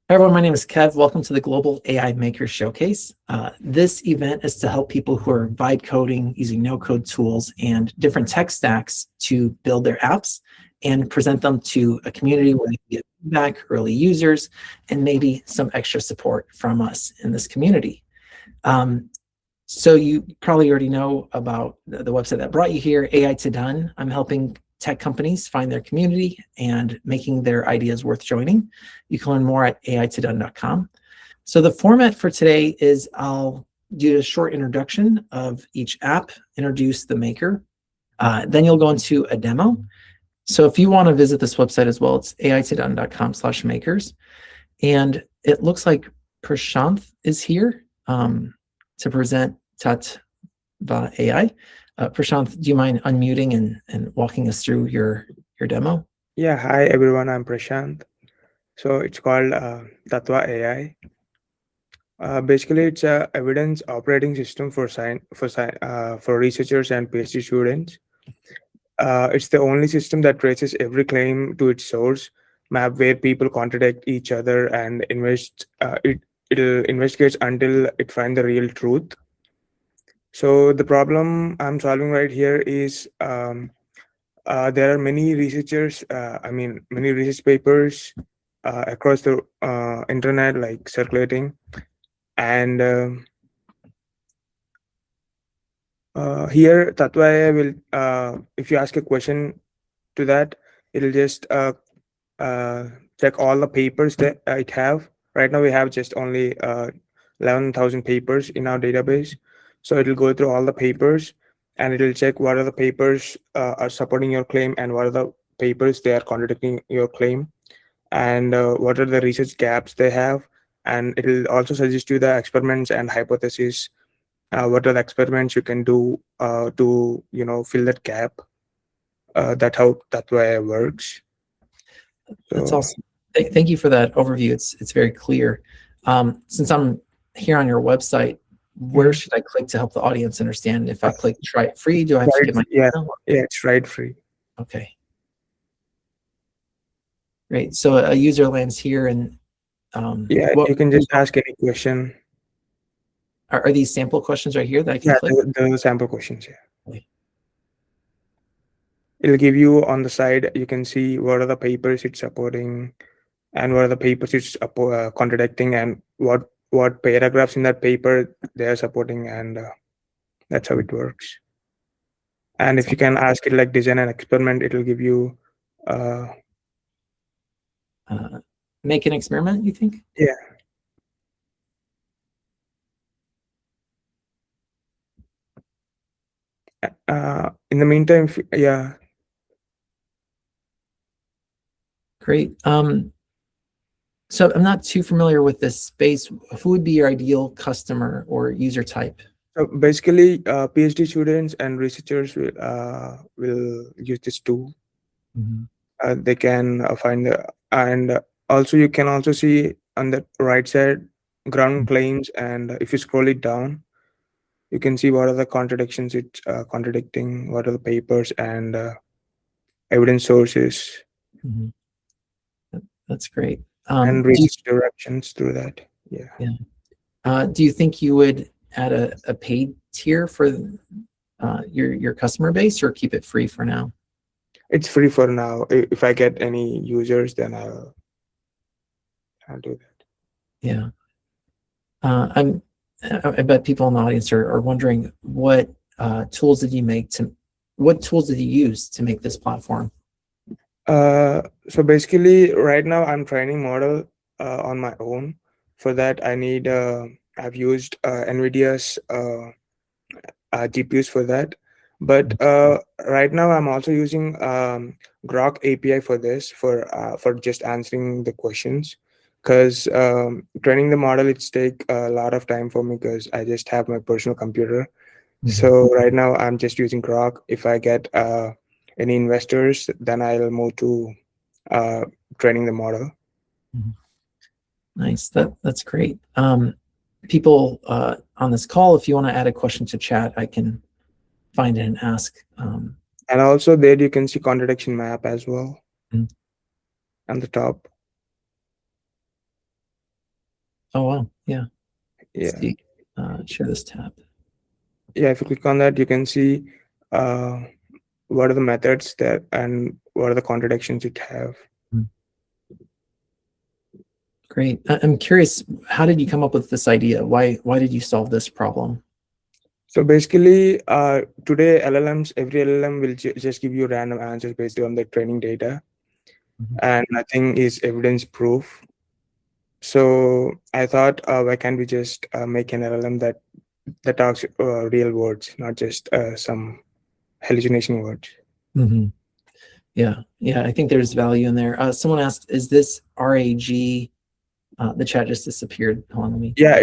Hi everyone, my name is Kev. Welcome to the Global AI Maker Showcase. This event is to help people who are vibe coding using no-code tools and different tech stacks to build their apps and present them to a community where they can get feedback, early users, and maybe some extra support from us in this community. So you probably already know about the website that brought you here, AI to Done. I'm helping tech companies find their community and making their ideas worth joining. You can learn more at aitodone.com. So the format for today is I'll do a short introduction of each app, introduce the maker. Then you'll go into a demo. So if you want to visit this website as well, it's aitodone.com/makers. And it looks like Prashanth is here to present Tattava AI. Prashanth, do you mind unmuting and walking us through your demo? Yeah, hi everyone, I'm Prashanth. So it's called Tattava AI. Basically, it's a evidence operating system for researchers and PhD students. It's the only system that traces every claim to its source map where people contradict each other and it'll investigate until it finds the real truth. So the problem I'm solving right here is there are many researchers, many research papers across the internet, like circulating. And here, Tattva AI will, if you ask a question to that, it'll just check all the papers that it have. Right now, we have just only 11,000 papers in our database. So it'll go through all the papers and it'll check what are the papers are supporting your claim and what are the papers they are contradicting your claim, and what are the research gaps they have. And it'll also suggest you the experiments and hypotheses. What are the experiments you can do to fill that gap. That's how that way it works. That's awesome. Thank you for that overview. It's very clear. Since I'm here on your website, where should I click to help the audience understand? If I click try it free, do I have to get my email? Yeah, it's right free. Okay. Great. So a user lands here and you can just ask any question. Are these sample questions right here that I can click? The sample questions, yeah. Okay. It'll give you on the side, you can see what are the papers it's supporting and what are the papers it's contradicting and what paragraphs in that paper they are supporting, and that's how it works. And if you can ask it like design an experiment, it will give you make an experiment, you think? Yeah. In the meantime, yeah. Great. So I'm not too familiar with this space. Who would be your ideal customer or user type? So basically, PhD students and researchers will use this tool. They can find and also you can also see on the right side ground claims, and if you scroll it down, you can see what are the contradictions it's contradicting, what are the papers and evidence sources. That's great. And research directions through that. Yeah. Do you think you would add a paid tier for your customer base, or keep it free for now? It's free for now. If I get any users, then I'll do that. Yeah. I bet people in the audience are wondering what tools did you use to make this platform? So basically, right now I'm training model on my own. For that, I need I've used NVIDIA's GPUs for that. But right now I'm also using Grok API for this, for just answering the questions. Because training the model, it's take a lot of time for me because I just have my personal computer. So right now I'm just using Grok. If I get any investors, then I'll move to training the model. Nice. That's great. People on this call, if you want to add a question to chat, I can find it and ask. And also there you can see contradiction map as well on the top. Oh, wow. Yeah. Let's Yeah. see. Share this tab. Yeah, if you click on that, you can see what are the methods that and what are the contradictions it have. Great. I'm curious, how did you come up with this idea? Why did you solve this problem? So basically, today LLMs, every LLM will just give you random answers based on the training data, and nothing is evidence proof. So I thought, why can't we just make an LLM that talks real words, not just some hallucination words? Mm-hmm. Yeah. I think there's value in there. Someone asked, is this RAG? The chat just disappeared. Hold on, let me. Yeah,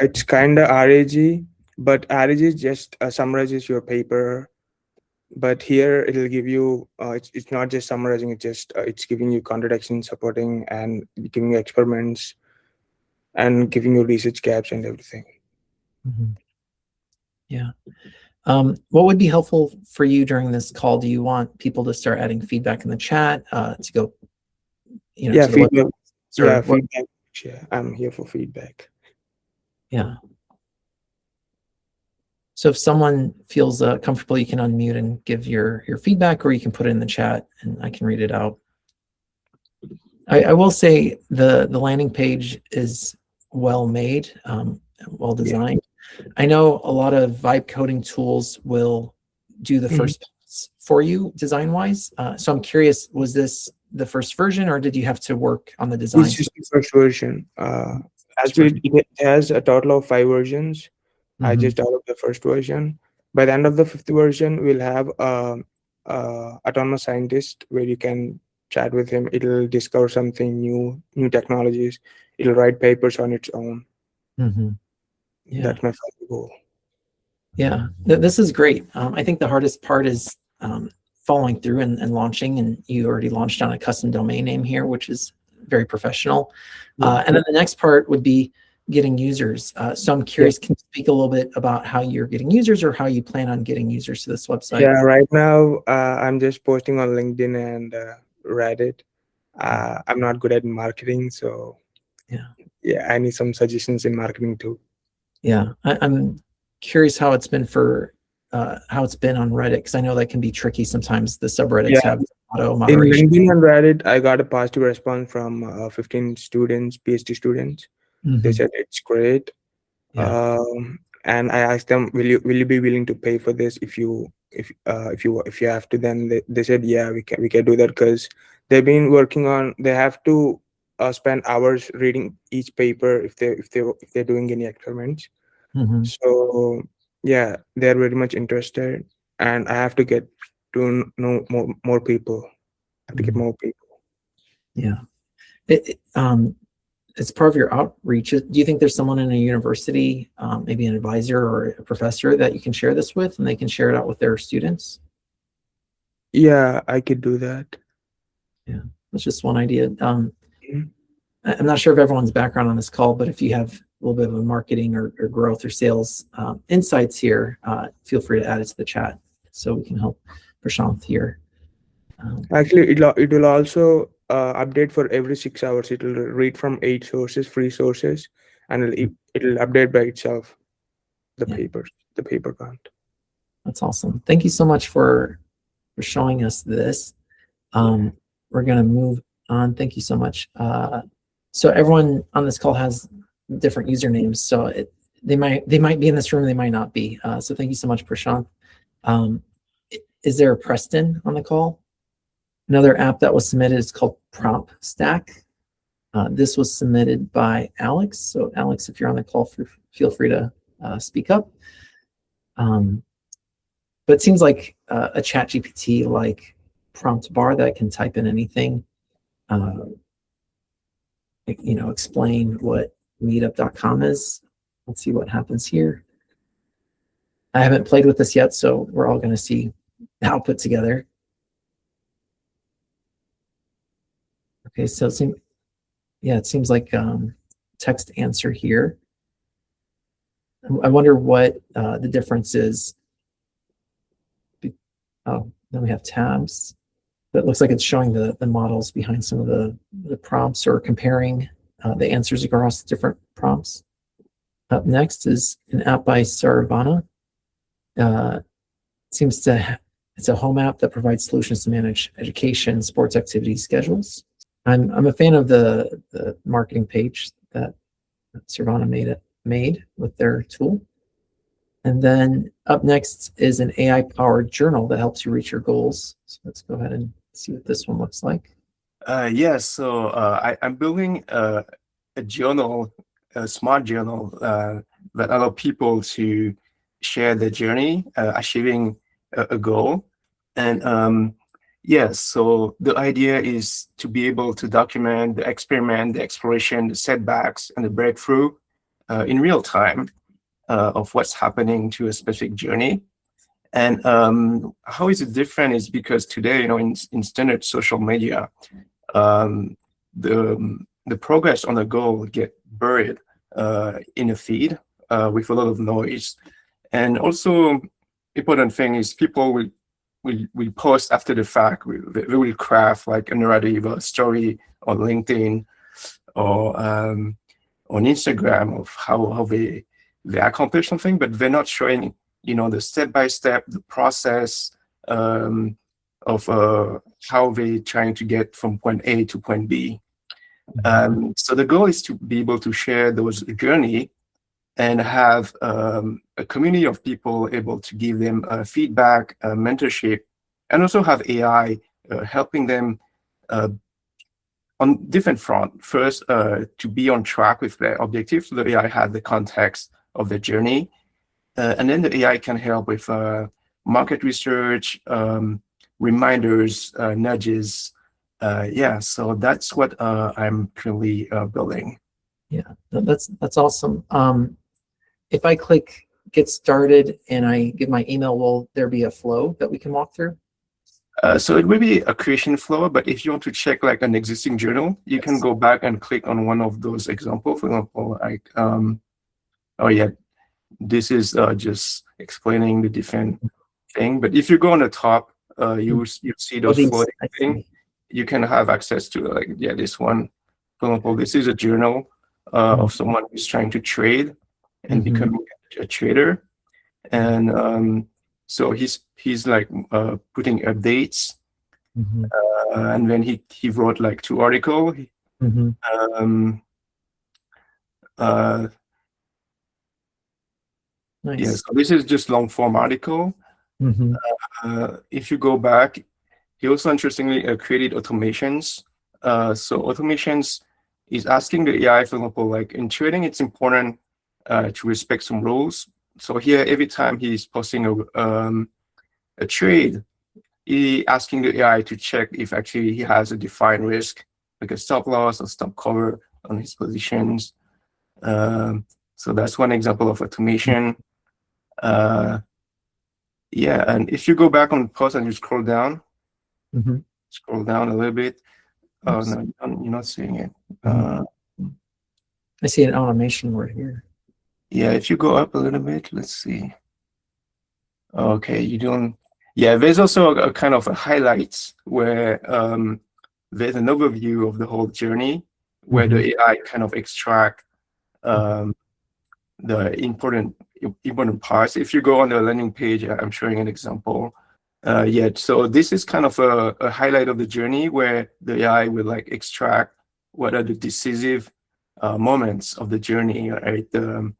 it's kind of RAG, but RAG is just summarizes your paper. But here it'll give you it's not just summarizing, it's giving you contradiction supporting and giving you experiments and giving you research gaps and everything. Yeah. What would be helpful for you during this call? Do you want people to start adding feedback in the chat to go, Yeah, to the web? feedback. Yeah, What? feedback. Yeah, I'm here for feedback. Yeah. So if someone feels comfortable, you can unmute and give your feedback, or you can put it in the chat and I can read it out. I will say the landing page is well made, well designed. Yeah. I know a lot of vibe coding tools will do the first pass for you design wise. So I'm curious, was this the first version or did you have to work on the design? This is the first version. Actually, it has a total of 5 versions. I just developed the first version. By the end of the 5th version, we'll have a autonomous scientist where you can chat with him. It'll discover something new technologies. It'll write papers on its own. Yeah. That's my final goal. Yeah, this is great. I think the hardest part is following through and launching, and you already launched on a custom domain name here, which is very professional. And then the next part would be getting users. So I'm curious, can you speak a little bit about how you're getting users or how you plan on getting users to this website? Yeah, right now I'm just posting on LinkedIn and Reddit. I'm not good at marketing, so yeah, I need some suggestions in marketing too. Yeah, I'm curious how it's been for how it's been on Reddit, because I know that can be tricky sometimes. The subreddits have auto moderation. In LinkedIn and Reddit, I got a positive response from 15 students, PhD students. They said it's great. And I asked them, will you be willing to pay for this if you have to? Then they said, yeah, we can do that, because they've been working on, they have to spend hours reading each paper if they're doing any experiments. So yeah, they're very much interested, and I have to get to know more people. I have to get more people. Yeah. It's part of your outreach. Do you think there's someone in a university, maybe an advisor or a professor, that you can share this with and they can share it out with their students? Yeah, I could do that. Yeah, that's just one idea. I'm not sure of everyone's background on this call, but if you have a little bit of a marketing or growth or sales insights here, feel free to add it to the chat so we can help Prashanth here. Actually, it will also update for every 6 hours. It will read from 8 sources, free sources, and it'll update by itself the papers, the paper count. That's awesome. Thank you so much for showing us this. We're going to move on. Thank you so much. So everyone on this call has different usernames, so they might be in this room, they might not be. So thank you so much, Prashanth. Is there a Preston on the call? Another app that was submitted is called Prompt Stack. This was submitted by Alex. So Alex, if you're on the call, feel free to speak up. But it seems like a chat GPT like prompt bar that can type in anything. Explain what meetup.com is. Let's see what happens here. I haven't played with this yet, so we're all going to see the output together. Okay, so it seems like text answer here. I wonder what the difference is. Oh, then we have tabs. But it looks like it's showing the models behind some of the prompts or comparing the answers across different prompts. Up next is an app by Saravana. It's a home app that provides solutions to manage education, sports activity schedules. I'm a fan of the marketing page that Saravana made with their tool. And then up next is an AI-powered journal that helps you reach your goals. So let's go ahead and see what this one looks like. So I'm building a journal, a smart journal that allow people to share their journey achieving a goal. And so the idea is to be able to document the experiment, the exploration, the setbacks, and the breakthrough in real time of what's happening to a specific journey. And how is it different is because today, in standard social media, the progress on the goal get buried in a feed with a lot of noise. And also, important thing is people will post after the fact. They will craft like a narrative or a story on LinkedIn or on Instagram of how they accomplish something, but they're not showing the step-by-step, the process of how they're trying to get from point A to point B. So the goal is to be able to share those journey and have a community of people able to give them feedback, mentorship, and also have AI helping them on different front. First, to be on track with their objectives, so the AI has the context of the journey. And then the AI can help with market research, reminders, nudges. So that's what I'm currently building. Yeah, that's awesome. If I click get started and I give my email, will there be a flow that we can walk through? So it will be a creation flow, but if you want to check like an existing journal, you can go back and click on one of those examples. For example, like, this is just explaining the different thing. But if you go on the top, you see those floating things. You can have access to this one. For example, this is a journal of someone who's trying to trade and becoming a trader. And so he's like putting updates. And then he wrote like 2 articles. Nice. Yeah, so this is just long form article. If you go back, he also interestingly created automations. So automations is asking the AI, for example, like in trading, it's important to respect some rules. So here, every time he's posting a trade, he asking the AI to check if actually he has a defined risk, like a stop loss or stop cover on his positions. So that's one example of automation. And if you go back on the post and you scroll down a little bit. Oh, no, you're not seeing it. I see an automation word here. Yeah, if you go up a little bit, let's see. Okay, you don't. Yeah, there's also a kind of a highlights where there's an overview of the whole journey where the AI kind of extract the important parts. If you go on the landing page, I'm showing an example. So this is kind of a highlight of the journey where the AI will like extract what are the decisive moments of the journey, right? The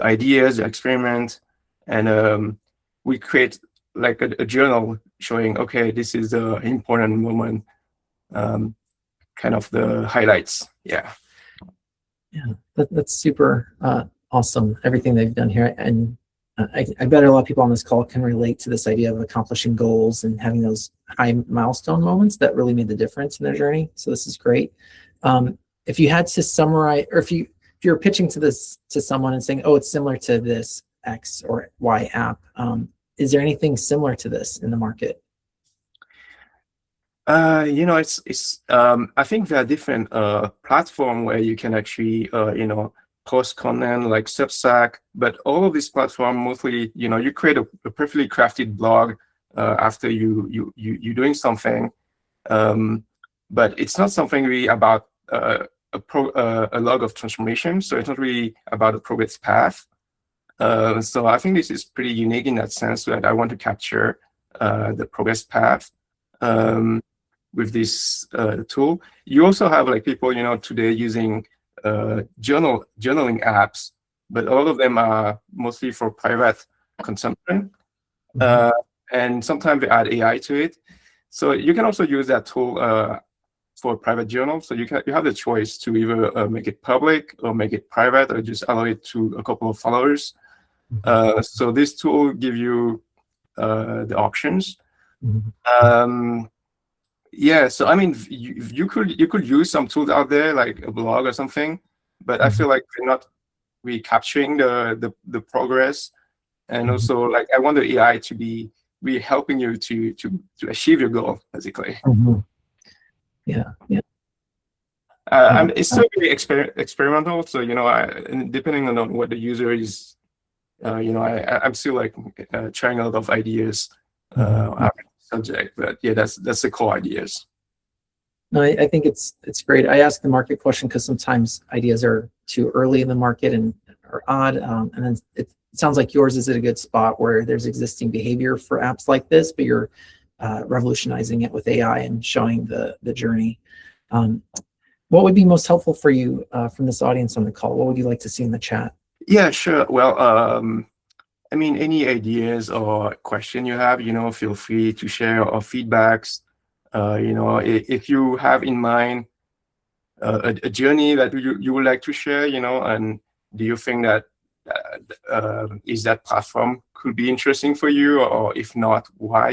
ideas, the experiment, and we create like a journal showing, okay, this is the important moment, kind of the highlights. Yeah, that's super awesome, everything they've done here. And I bet a lot of people on this call can relate to this idea of accomplishing goals and having those high milestone moments that really made the difference in their journey. So this is great. If you had to summarize, or if you're pitching to someone and saying, oh, it's similar to this X or Y app, is there anything similar to this in the market? It's I think there are different platforms where you can actually post content like Substack, but all of these platforms mostly, you create a perfectly crafted blog after you're doing something, but it's not something really about a log of transformation, so it's not really about a progress path. So I think this is pretty unique in that sense that I want to capture the progress path with this tool. You also have like people, today using journaling apps, but all of them are mostly for private consumption. And sometimes they add AI to it. So you can also use that tool for a private journal. So you have the choice to either make it public or make it private or just allow it to a couple of followers. So this tool gives you the options. Yeah, so I mean, you could use some tools out there like a blog or something, but I feel like they're not really capturing the progress. And also, like, I want the AI to be really helping you to achieve your goal, basically. Yeah. It's still really experimental, so and depending on what the user is, I'm still like trying a lot of ideas on the subject. But yeah, that's the core ideas. No, I think it's great. I ask the market question because sometimes ideas are too early in the market and are odd, and then it sounds like yours is at a good spot where there's existing behavior for apps like this, but you're revolutionizing it with AI and showing the journey. What would be most helpful for you from this audience on the call? What would you like to see in the chat? Yeah, sure. Well, I mean, any ideas or question you have, feel free to share, or feedbacks. If you have in mind a journey that you would like to share, and do you think that is that platform could be interesting for you, or if not, why?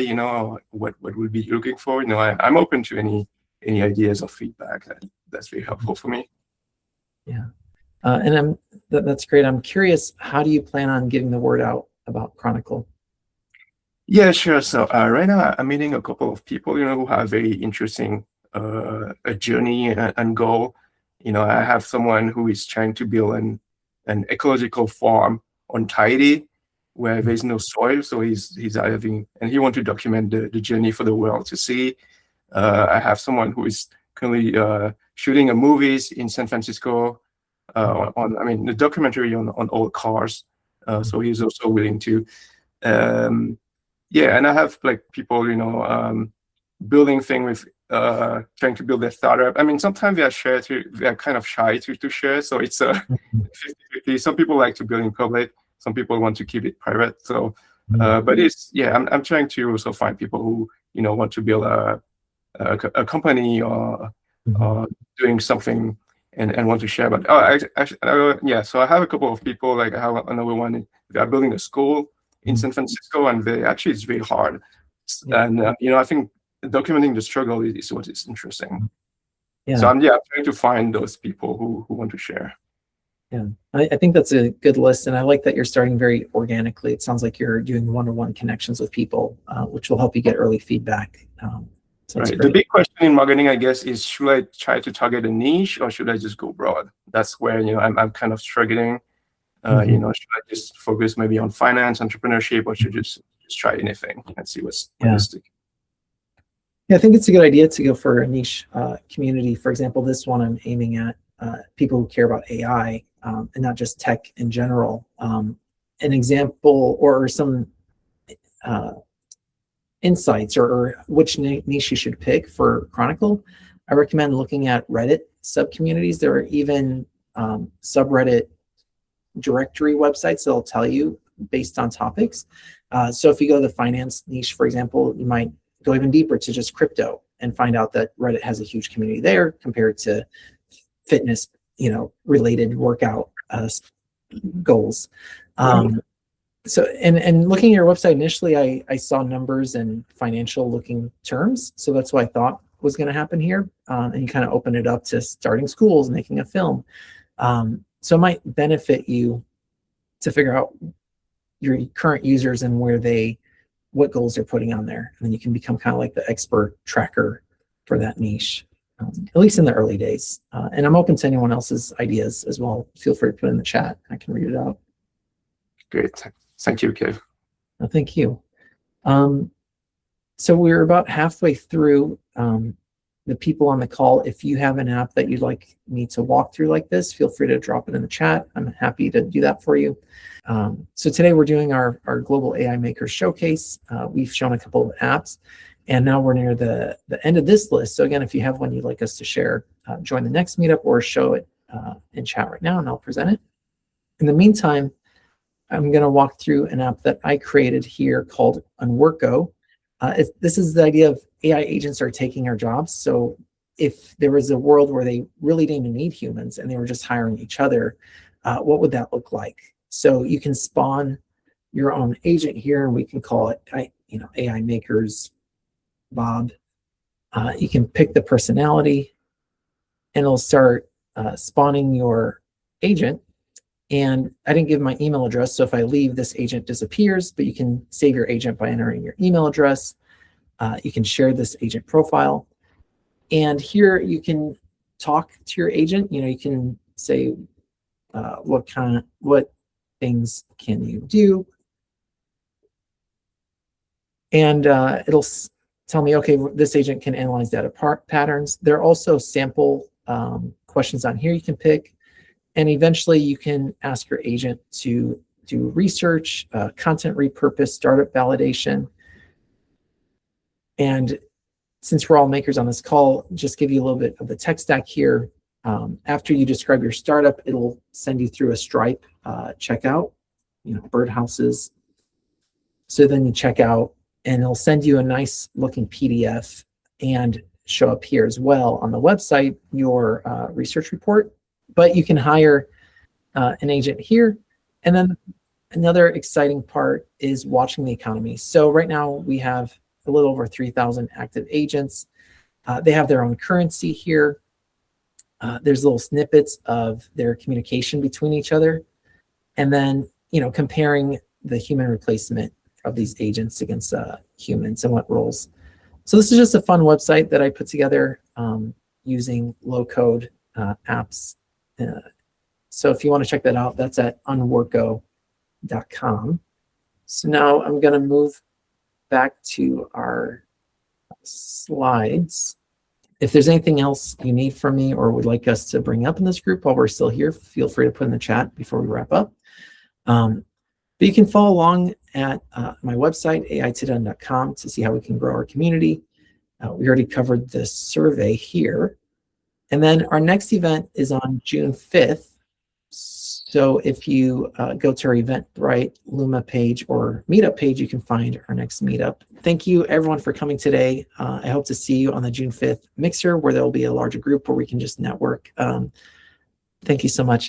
What would be looking for? I'm open to any ideas or feedback. That's very helpful for me. Yeah, and that's great. I'm curious, how do you plan on getting the word out about Kronicle? Yeah, sure. So right now I'm meeting a couple of people, who have very interesting a journey and goal. I have someone who is trying to build an ecological farm on Tahiti where there's no soil, so he's having, and he wants to document the journey for the world to see. I have someone who is currently shooting a movies in San Francisco on the documentary on old cars. So he's also willing to. Yeah, and I have like people, building thing with trying to build their startup. I mean, sometimes they are kind of shy to share. So it's 50-50. Some people like to build in public. Some people want to keep it private. So, but I'm trying to also find people who want to build a company or doing something and want to share. But so I have a couple of people. Like I have another one. They are building a school in San Francisco, and it's very hard. And I think documenting the struggle is what is interesting. Yeah. So I'm trying to find those people who want to share. Yeah, I think that's a good list, and I like that you're starting very organically. It sounds like you're doing one-on-one connections with people, which will help you get early feedback. Right. The big question in marketing, I guess, is should I try to target a niche or should I just go broad? That's where I'm kind of struggling. Should I just focus maybe on finance, entrepreneurship, or should I just try anything and see what's realistic? Yeah, I think it's a good idea to go for a niche community. For example, this one I'm aiming at people who care about AI and not just tech in general. An example or some insights or which niche you should pick for Kronicle, I recommend looking at Reddit sub-communities. There are even subreddit directory websites that'll tell you based on topics. So if you go to the finance niche, for example, you might go even deeper to just crypto and find out that Reddit has a huge community there compared to fitness, related workout goals. So, and looking at your website initially, I saw numbers and financial looking terms. So that's what I thought was going to happen here. And you kind of open it up to starting schools, making a film. So it might benefit you to figure out your current users and what goals they're putting on there. And then you can become kind of like the expert tracker for that niche, at least in the early days. And I'm open to anyone else's ideas as well. Feel free to put it in the chat. I can read it out. Great. Thank you, Kev. Thank you. So we're about halfway through the people on the call, if you have an app that you'd like me to walk through like this, feel free to drop it in the chat. I'm happy to do that for you. So today we're doing our Global AI Maker Showcase. We've shown a couple of apps, and now we're near the end of this list. So again, if you have one you'd like us to share, join the next meetup or show it in chat right now, and I'll present it. In the meantime, I'm going to walk through an app that I created here called Unworko. This is the idea of AI agents are taking our jobs. So if there was a world where they really didn't even need humans and they were just hiring each other, what would that look like? So you can spawn your own agent here, and we can call it, AI Makers Bob. You can pick the personality, and it'll start spawning your agent. And I didn't give my email address, so if I leave, this agent disappears, but you can save your agent by entering your email address. You can share this agent profile. And here you can talk to your agent. You can say, what things can you do? And it'll tell me, okay, this agent can analyze data patterns. There are also sample questions on here you can pick. And eventually you can ask your agent to do research, content repurpose, startup validation. And since we're all makers on this call, just give you a little bit of the tech stack here. After you describe your startup, it'll send you through a Stripe checkout, birdhouses. So then you check out, and it'll send you a nice looking PDF and show up here as well on the website, your research report. But you can hire an agent here. And then another exciting part is watching the economy. So right now we have a little over 3,000 active agents. They have their own currency here. There's little snippets of their communication between each other. And then, comparing the human replacement of these agents against humans and what roles. So this is just a fun website that I put together using low-code apps. So if you want to check that out, that's at unworko.com. So now I'm going to move back to our slides. If there's anything else you need from me or would like us to bring up in this group while we're still here, feel free to put in the chat before we wrap up. But you can follow along at my website, aitodone.com, to see how we can grow our community. We already covered the survey here. And then our next event is on June 5th. So if you go to our Eventbrite Luma page or meetup page, you can find our next meetup. Thank you everyone for coming today. I hope to see you on the June 5th mixer, where there will be a larger group where we can just network. Thank you so much.